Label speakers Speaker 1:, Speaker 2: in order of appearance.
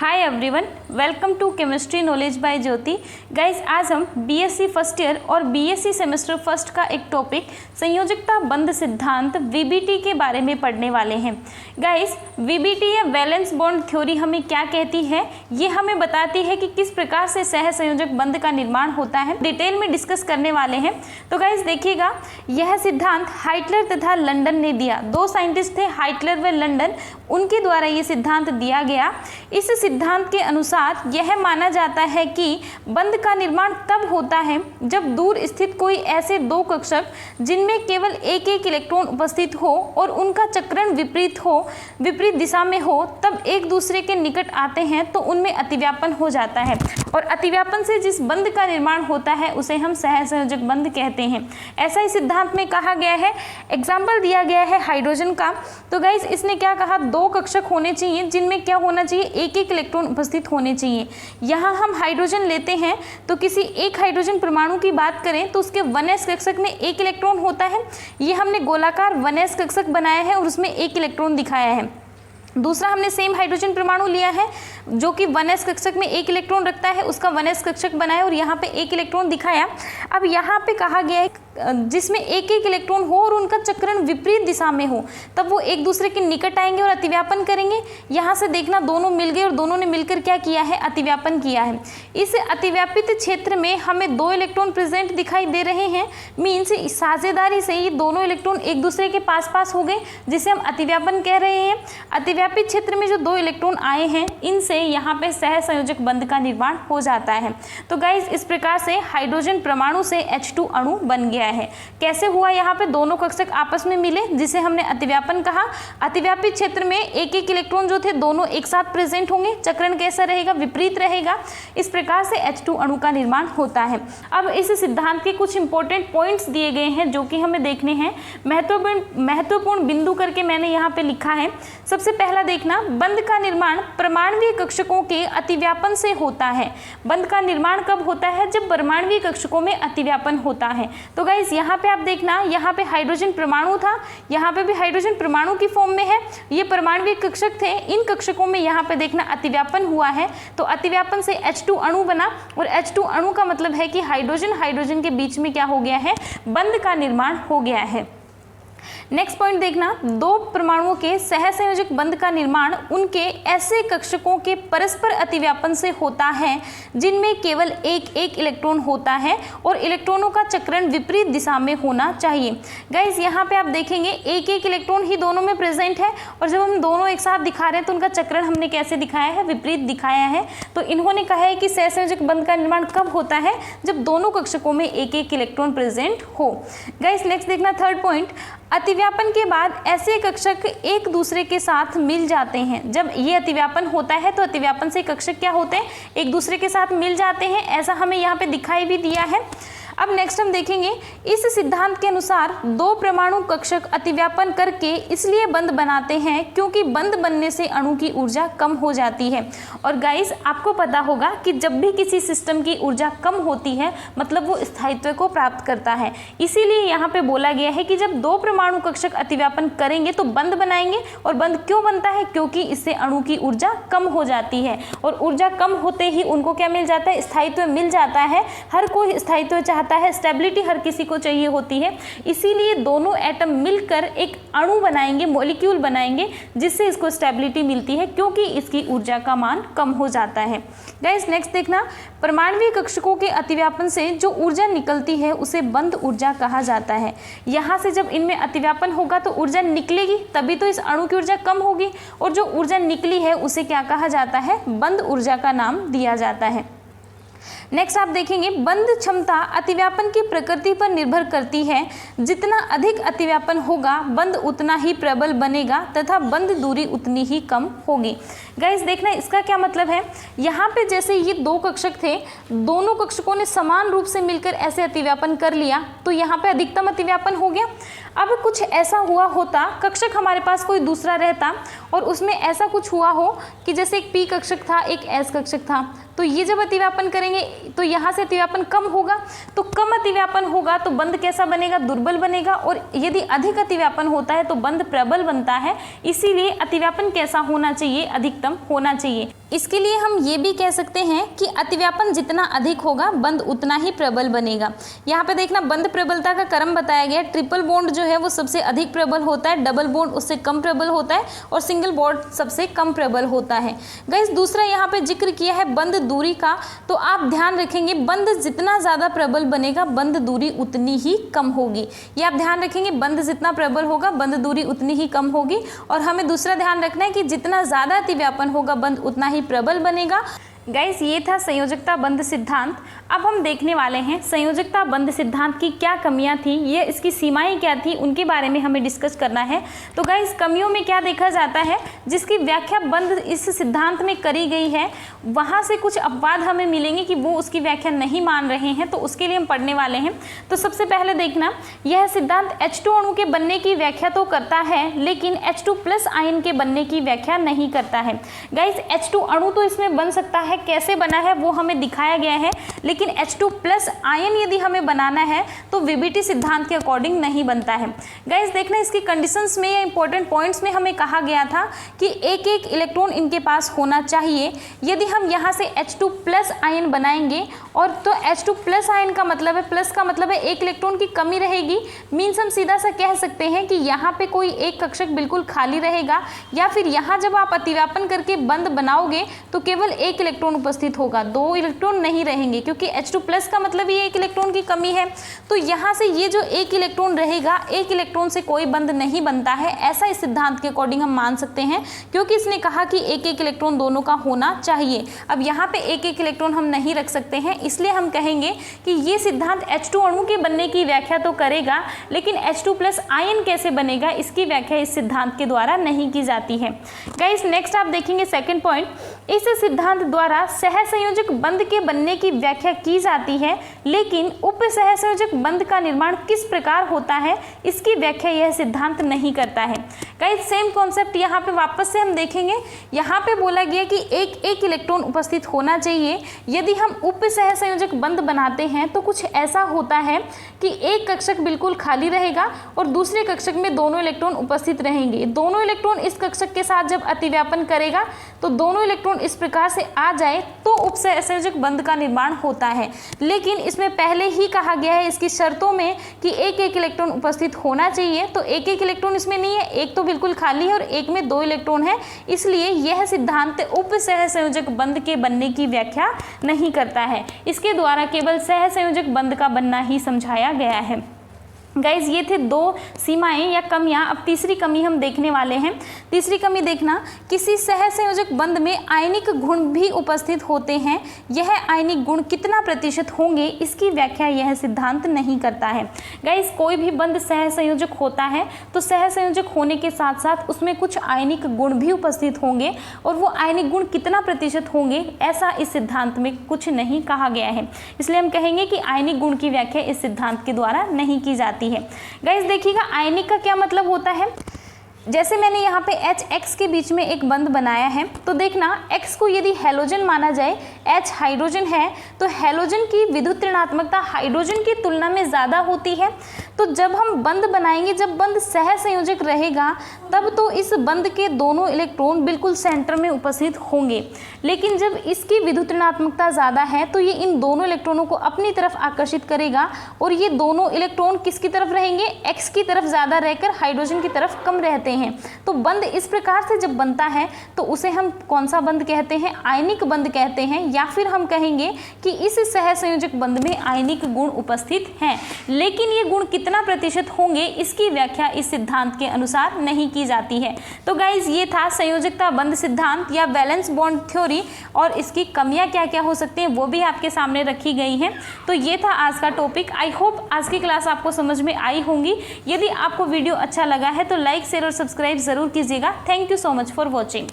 Speaker 1: Hi everyone, welcome to chemistry knowledge by Jyoti. Guys, आज हम BSc first year और BSc semester first का एक टॉपिक संयोजकता बंध सिद्धांत वीबीटी के बारे में पढ़ने वाले हैं। गाइस, वीबीटी या वैलेंस बॉन्ड थ्योरी हमें क्या कहती है, ये हमें बताती है कि किस प्रकार से सह संयोजक बंध का निर्माण होता है। डिटेल में डिस्कस करने वाले हैं। तो गाइस देखिएगा, यह सिद्धांत हाइटलर तथा लंडन ने दिया। दो साइंटिस्ट थे, हाइटलर व लंडन, उनके द्वारा ये सिद्धांत दिया गया। इस सिद्धांत के अनुसार यह माना जाता है कि बंध का निर्माण तब होता है जब दूर स्थित कोई ऐसे दो कक्षक जिनमें केवल एक एक इलेक्ट्रॉन उपस्थित हो और उनका चक्रण विपरीत दिशा में हो, तब एक दूसरे के निकट आते हैं तो उनमें अतिव्यापन हो जाता है। और अतिव्यापन से जिस बंध का निर्माण होता है उसे हम सहसंयोजक बंध कहते हैं। ऐसा ही सिद्धांत में कहा गया है। एग्जाम्पल दिया गया है हाइड्रोजन का। तो गाइस, इसने क्या कहा, दो कक्षक होने चाहिए जिनमें क्या होना चाहिए, एक एक इलेक्ट्रॉन उपस्थित होने चाहिए। यहाँ हम हाइड्रोजन लेते हैं तो किसी एक हाइड्रोजन परमाणु की बात करें तो उसके 1s कक्षक में एक इलेक्ट्रॉन होता है। ये हमने गोलाकार 1s कक्षक बनाया है और उसमें एक इलेक्ट्रॉन दिखाया है। दूसरा हमने सेम हाइड्रोजन परमाणु लिया है जो कि 1s कक्षक में एक इलेक्ट्रॉन रखता है, उसका 1s कक्षक बनाया और यहाँ पे एक इलेक्ट्रॉन दिखाया। अब यहाँ पे कहा गया है जिसमें एक एक इलेक्ट्रॉन हो और उनका चक्रण विपरीत दिशा में हो, तब वो एक दूसरे के निकट आएंगे और अतिव्यापन करेंगे। यहाँ से देखना, दोनों मिल गए और दोनों ने मिलकर क्या किया है, अतिव्यापन किया है। इस अतिव्यापित क्षेत्र में हमें दो इलेक्ट्रॉन प्रेजेंट दिखाई दे रहे हैं। मीन्स साझेदारी से ये दोनों इलेक्ट्रॉन एक दूसरे के पास हो गए, जिसे हम अतिव्यापन कह रहे हैं। अतिव्यापित क्षेत्र में जो दो इलेक्ट्रॉन आए हैं, इनसे यहाँ पे सहसंयोजक बंध का निर्माण हो जाता है। तो गाइज, इस प्रकार से हाइड्रोजन परमाणु से H2 अणु बन गया है। कैसे हुआ, यहाँ पे दोनों कक्षक आपस में मिले जिसे हमने अतिव्यापन कहा। अतिव्यापित क्षेत्र में एक एक इलेक्ट्रॉन जो थे दोनों एक साथ प्रेजेंट होंगे, चक्रण कैसा रहेगा, विपरीत रहेगा। इस प्रकार से H2 अणु का निर्माण होता है। अब इस सिद्धांत के कुछ इंपॉर्टेंट पॉइंट्स दिए गए हैं जो कि हमें देखने हैं। महत्वपूर्ण बिंदु करके मैंने यहाँ पे लिखा है। सबसे पहला देखना, बंध का निर्माण परमाणुवीय कक्षकों के अतिव्यापन से होता है। बंध का निर्माण कब होता है, जब परमाणुवीय कक्षकों में अतिव्यापन होता है। तो गाइस, यहाँ पे आप देखना, यहाँ पे हाइड्रोजन परमाणु था, यहाँ पे भी हाइड्रोजन परमाणु की फॉर्म में है। ये परमाणुवीय कक्षक थे, इन कक्षकों में यहाँ पे देखना अतिव्यापन हुआ है। तो अतिव्यापन से H2 अणु बना और H2 अणु का मतलब है कि हाइड्रोजन के बीच में क्या हो गया है, बंध का निर्माण हो गया है। नेक्स्ट पॉइंट देखना, दो परमाणुओं के सहसंयोजक बंध का निर्माण उनके ऐसे कक्षकों के परस्पर अतिव्यापन से होता है जिनमें केवल एक एक इलेक्ट्रॉन होता है और इलेक्ट्रॉनों का चक्रण विपरीत दिशा में होना चाहिए। गाइस, यहाँ पे आप देखेंगे एक एक इलेक्ट्रॉन ही दोनों में प्रेजेंट है और जब हम दोनों एक साथ दिखा रहे हैं तो उनका चक्रण हमने कैसे दिखाया है, विपरीत दिखाया है। तो इन्होंने कहा है कि सहसंयोजक बंध का निर्माण कब होता है, जब दोनों कक्षकों में एक एक इलेक्ट्रॉन प्रेजेंट हो। गाइस, नेक्स्ट देखना, थर्ड पॉइंट, अतिव्यापन के बाद ऐसे कक्षक एक दूसरे के साथ मिल जाते हैं। जब ये अतिव्यापन होता है तो अतिव्यापन से कक्षक क्या होते हैं, एक दूसरे के साथ मिल जाते हैं। ऐसा हमें यहाँ पे दिखाई भी दिया है। अब नेक्स्ट हम देखेंगे, इस सिद्धांत के अनुसार दो परमाणु कक्षक अतिव्यापन करके इसलिए बंध बनाते हैं क्योंकि बंध बनने से अणु की ऊर्जा कम हो जाती है। और गाइस, आपको पता होगा कि जब भी किसी सिस्टम की ऊर्जा कम होती है मतलब वो स्थायित्व को प्राप्त करता है। इसीलिए यहाँ पे बोला गया है कि जब दो परमाणु कक्षक अतिव्यापन करेंगे तो बंध बनाएंगे। और बंध क्यों बनता है, क्योंकि इससे अणु की ऊर्जा कम हो जाती है और ऊर्जा कम होते ही उनको क्या मिल जाता है, स्थायित्व मिल जाता है। हर कोई स्थायित्व चाहता है, स्टेबिलिटी हर किसी को चाहिए होती है। इसीलिए दोनों एटम मिलकर एक अणु बनाएंगे, मॉलिक्यूल बनाएंगे, जिससे इसको स्टेबिलिटी मिलती है क्योंकि इसकी ऊर्जा का मान कम हो जाता है। गाइस, नेक्स्ट देखना, परमाणुवीय कक्षकों के अतिव्यापन से जो ऊर्जा निकलती है उसे बंध ऊर्जा कहा जाता है। यहाँ से जब इनमें अतिव्यापन होगा तो ऊर्जा निकलेगी, तभी तो इस अणु की ऊर्जा कम होगी और जो ऊर्जा निकली है उसे क्या कहा जाता है, बंध ऊर्जा का नाम दिया जाता है। नेक्स्ट आप देखेंगे, बंध क्षमता अतिव्यापन की प्रकृति पर निर्भर करती है। जितना अधिक अतिव्यापन होगा बंध उतना ही प्रबल बनेगा तथा बंध दूरी उतनी ही कम होगी। गाइस, देखना इसका क्या मतलब है, यहाँ पे जैसे ये दो कक्षक थे, दोनों कक्षकों ने समान रूप से मिलकर ऐसे अतिव्यापन कर लिया तो यहाँ पे अधिकतम अतिव्यापन हो गया। अब कुछ ऐसा हुआ होता, कक्षक हमारे पास कोई दूसरा रहता और उसमें ऐसा कुछ हुआ हो कि जैसे एक P कक्षक था, एक S कक्षक था, तो ये जब अतिव्यापन करेंगे तो यहाँ से अतिव्यापन कम होगा, तो कम अतिव्यापन होगा तो बंध कैसा बनेगा, दुर्बल बनेगा, और यदि अधिक अतिव्यापन होता है तो बंध प्रबल बनता है। इसीलिए अतिव्यापन कैसा होना चाहिए, अधिकतम होना चाहिए। इसके लिए हम ये भी कह सकते हैं कि अतिव्यापन जितना अधिक होगा बंध उतना ही प्रबल बनेगा। यहाँ पे देखना बंध प्रबलता का क्रम बताया गया। ट्रिपल बॉन्ड जो है वो सबसे अधिक प्रबल होता है, डबल बॉन्ड उससे कम प्रबल होता है, और सिंगल बॉन्ड सबसे कम प्रबल होता है। गाइस दूसरा यहाँ पे जिक्र किया है बंध दूरी का, तो आप ध्यान रखेंगे बंध जितना ज़्यादा प्रबल बनेगा बंध दूरी उतनी ही कम होगी। ये आप ध्यान रखेंगे, बंध जितना प्रबल होगा बंध दूरी उतनी ही कम होगी। और हमें दूसरा ध्यान रखना है कि जितना ज़्यादा अतिव्यापन होगा बंध उतना ही प्रबल बनेगा। गाइस ये था संयोजकता बंध सिद्धांत। अब हम देखने वाले हैं संयोजकता बंध सिद्धांत की क्या कमियां थी, ये इसकी सीमाएं क्या थी, उनके बारे में हमें डिस्कस करना है। तो गाइस कमियों में क्या देखा जाता है, जिसकी व्याख्या बंध इस सिद्धांत में करी गई है वहाँ से कुछ अपवाद हमें मिलेंगे कि वो उसकी व्याख्या नहीं मान रहे हैं, तो उसके लिए हम पढ़ने वाले हैं। तो सबसे पहले देखना, यह सिद्धांत H2 अणु के बनने की व्याख्या तो करता है लेकिन H2+ आयन के बनने की व्याख्या नहीं करता है। गाइस H2 अणु तो इसमें बन सकता है, कैसे बना है वो हमें दिखाया गया है, लेकिन H2+ आयन यदि हमें बनाना है तो VBT सिद्धांत के अकॉर्डिंग नहीं बनता है। गाइस देखना इसकी कंडीशंस में या इंपॉर्टेंट पॉइंट्स में हमें कहा गया था कि एक एक इलेक्ट्रॉन इनके पास होना चाहिए। यदि हम यहाँ से H2+ आयन बनाएंगे, और तो H2+ आयन का मतलब है, प्लस का मतलब है एक इलेक्ट्रॉन की कमी रहेगी, मीन्स हम सीधा सा कह सकते हैं कि यहाँ पे कोई एक कक्षक बिल्कुल खाली रहेगा, या फिर यहाँ जब आप अतिव्यापन करके बंध बनाओगे तो केवल एक इलेक्ट्रॉन उपस्थित होगा, दो इलेक्ट्रॉन नहीं रहेंगे, क्योंकि H2+ का मतलब ये एक इलेक्ट्रॉन की कमी है। तो यहाँ से ये जो एक इलेक्ट्रॉन रहेगा, एक इलेक्ट्रॉन से कोई बंध नहीं बनता है, ऐसा इस सिद्धांत के अकॉर्डिंग हम मान सकते हैं, क्योंकि इसने कहा कि एक एक इलेक्ट्रॉन दोनों का होना चाहिए। अब यहाँ पे एक एक इलेक्ट्रॉन हम नहीं रख सकते हैं, इसलिए हम कहेंगे कि ये सिद्धांत H2 अणु के बनने की व्याख्या तो करेगा, लेकिन H2+ आयन कैसे बनेगा इसकी व्याख्या इस सिद्धांत के द्वारा नहीं की जाती है। गाइस नेक्स्ट आप देखेंगे सेकंड पॉइंट, इस सिद्धांत द्वारा सहसंयोजक बंध के बनने की व्याख्या की जाती है, लेकिन उप सहसंयोजक बंध का निर्माण किस प्रकार होता है इसकी व्याख्या यह सिद्धांत नहीं करता है। गाइस सेम कॉन्सेप्ट यहाँ पे वापस से हम देखेंगे, यहाँ पे बोला गया कि एक एक इलेक्ट्रॉन उपस्थित होना चाहिए। यदि हम उप सहसंयोजक बंध बनाते हैं तो कुछ ऐसा होता है कि एक कक्षक बिल्कुल खाली रहेगा और दूसरे कक्षक में दोनों इलेक्ट्रॉन उपस्थित रहेंगे। दोनों इलेक्ट्रॉन इस कक्षक के साथ जब अतिव्यापन करेगा तो दोनों इलेक्ट्रॉन इस प्रकार से आ जाए तो उप सहसंयोजक बंध का निर्माण होता है। लेकिन इसमें पहले ही कहा गया है इसकी शर्तों में कि एक एक इलेक्ट्रॉन उपस्थित होना चाहिए, तो एक एक इलेक्ट्रॉन इसमें नहीं है, एक तो बिल्कुल खाली है और एक में दो इलेक्ट्रॉन है, इसलिए यह सिद्धांत उप सहसंयोजक बंध के बनने की व्याख्या नहीं करता है। इसके द्वारा केवल सहसंयोजक बंध का बनना ही समझाया गया है। गाइज ये थे दो सीमाएं या कमियां। अब तीसरी कमी हम देखने वाले हैं। तीसरी कमी देखना, किसी सहसंयोजक बंध में आयनिक गुण भी उपस्थित होते हैं, यह आयनिक गुण कितना प्रतिशत होंगे इसकी व्याख्या यह सिद्धांत नहीं करता है। गाइज कोई भी बंध सहसंयोजक होता है तो सहसंयोजक होने के साथ साथ उसमें कुछ आयनिक गुण भी उपस्थित होंगे, और वो आयनिक गुण कितना प्रतिशत होंगे ऐसा इस सिद्धांत में कुछ नहीं कहा गया है। इसलिए हम कहेंगे कि आयनिक गुण की व्याख्या इस सिद्धांत के द्वारा नहीं की जाती है। गाइस देखिएगा आयनिक का क्या मतलब होता है। जैसे मैंने यहाँ पे H के बीच में एक बंध बनाया है, तो देखना X को यदि हैलोजन माना जाए, H हाइड्रोजन है, तो हैलोजन की विद्युत ऋणात्मकता हाइड्रोजन की तुलना में ज़्यादा होती है। तो जब हम बंध बनाएंगे, जब बंध सहसंयोजक रहेगा तब तो इस बंध के दोनों इलेक्ट्रॉन बिल्कुल सेंटर में उपस्थित होंगे, लेकिन जब इसकी विद्युत ऋणात्मकता ज़्यादा है तो ये इन दोनों इलेक्ट्रॉनों को अपनी तरफ आकर्षित करेगा, और ये दोनों इलेक्ट्रॉन किसकी तरफ रहेंगे, X की तरफ ज़्यादा रहकर हाइड्रोजन की तरफ कम रहते हैं। तो बंध इस प्रकार से जब बनता है तो उसे हम कौन सा बंध कहते हैं, आयनिक बंध कहते हैं, या फिर हम कहेंगे कि इस सहसंयोजक बंध में आयनिक गुण उपस्थित हैं, लेकिन ये गुण कितना प्रतिशत होंगे इसकी व्याख्या इस सिद्धांत के अनुसार नहीं की जाती है। तो गाइज ये था संयोजकता बंध सिद्धांत या वैलेंस बॉन्ड थ्योरी, और इसकी कमियां क्या क्या हो सकती हैं वो भी आपके सामने रखी गई हैं। तो ये था आज का टॉपिक। आई होप आज की क्लास आपको समझ में आई होंगी। यदि आपको वीडियो अच्छा लगा है तो लाइक शेयर और सब्सक्राइब जरूर कीजिएगा। Thank you so much for watching.